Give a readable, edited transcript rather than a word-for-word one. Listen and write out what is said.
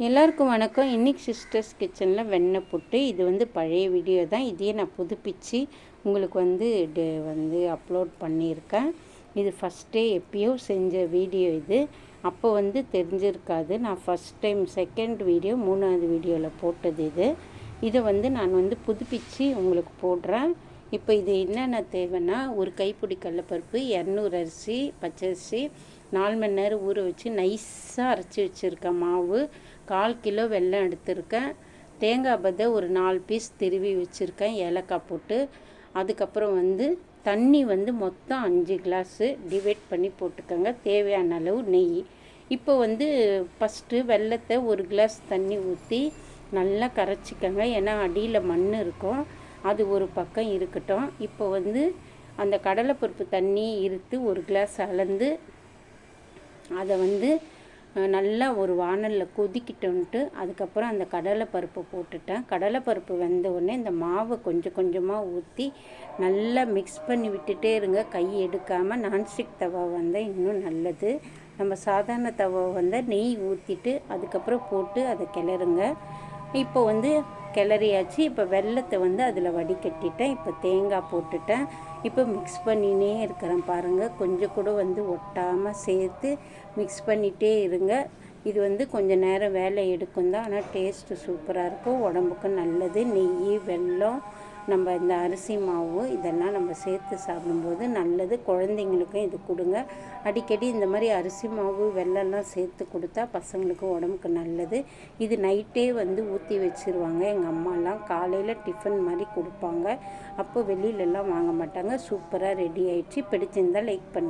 எல்லாருக்கும் வணக்கம். இன்றைக்கி சிஸ்டர்ஸ் கிச்சனில் வெண்ணெய் புட்டு. இது வந்து பழைய வீடியோ தான். இதையே நான் புதுப்பித்து உங்களுக்கு வந்து அப்லோட் பண்ணியிருக்கேன். இது ஃபஸ்ட்டே எப்பயோ செஞ்ச வீடியோ இது. அப்போ வந்து தெரிஞ்சிருக்காது. நான் ஃபஸ்ட் டைம் செகண்ட் வீடியோ 3வது வீடியோவில் போட்டது இது. இதை வந்து நான் புதுப்பித்து உங்களுக்கு போடுறேன். இப்போ இது என்னென்ன தேவைன்னா, ஒரு கைப்பிடி கடலைப்பருப்பு, 200 அரிசி, பச்சரிசி, 4 மணி நேரம் ஊற வச்சு நைஸாக அரைச்சி வச்சுருக்கேன் மாவு, 1/4 கிலோ வெல்லம் எடுத்திருக்கேன், தேங்காய் பத்தை ஒரு 4 பீஸ் திருவி வச்சுருக்கேன் ஏலக்காய் போட்டு. அதுக்கப்புறம் தண்ணி மொத்தம் 5 கிளாஸு டிவைட் பண்ணி போட்டுக்கோங்க. தேவையான அளவு நெய். இப்போ ஃபஸ்ட்டு வெல்லத்தை 1 கிளாஸ் தண்ணி ஊற்றி நல்லா கரைச்சிக்கோங்க. ஏன்னா அடியில் மண் இருக்கும், அது ஒரு பக்கம் இருக்கட்டும். இப்போ அந்த கடலைப்பருப்பு தண்ணி இருத்து 1 கிளாஸ் அளந்து அதை நல்லா ஒரு வானலில் கொதிக்கிட்டோன்ட்டு அதுக்கப்புறம் அந்த கடலைப்பருப்பை போட்டுட்டேன். கடலைப்பருப்பு வெந்த உடனே இந்த மாவை கொஞ்சம் கொஞ்சமாக ஊற்றி நல்லா மிக்ஸ் பண்ணி விட்டுட்டே இருங்க, கை எடுக்காமல். நான்ஸ்டிக் தவா இன்னும் நல்லது. நம்ம சாதாரண தவா நெய் ஊற்றிட்டு அதுக்கப்புறம் போட்டு அதை கிளறுங்க. இப்போ கிளறியாச்சு. இப்போ வெல்லத்தை அதில் வடிகட்டிட்டேன். இப்போ தேங்காய் போட்டுட்டேன். இப்போ மிக்ஸ் பண்ணினே இருக்கிறேன் பாருங்கள். கொஞ்சம் கூட ஒட்டாமல் சேர்த்து மிக்ஸ் பண்ணிகிட்டே இருங்க. இது கொஞ்சம் நேரம் வேலை எடுக்கும் தான், ஆனால் டேஸ்ட்டு சூப்பராக இருக்கும், உடம்புக்கு நல்லது. நெய், வெல்லம், நம்ம இந்த அரிசி மாவு இதெல்லாம் நம்ம சேர்த்து சாப்பிடும்போது நல்லது. குழந்தைங்களுக்கும் இது கொடுங்க. அடிக்கடி இந்த மாதிரி அரிசி மாவு வெல்லம்லாம் சேர்த்து கொடுத்தா பசங்களுக்கு உடம்புக்கு நல்லது. இது நைட்டே ஊற்றி வச்சுருவாங்க எங்கள் அம்மாலாம். காலையில் டிஃபன் மாதிரி கொடுப்பாங்க. அப்போ வெளியிலலாம் வாங்க மாட்டாங்க. சூப்பராக ரெடி ஆயிடுச்சு. பிடிச்சிருந்தால் லைக் பண்ணுங்கள்.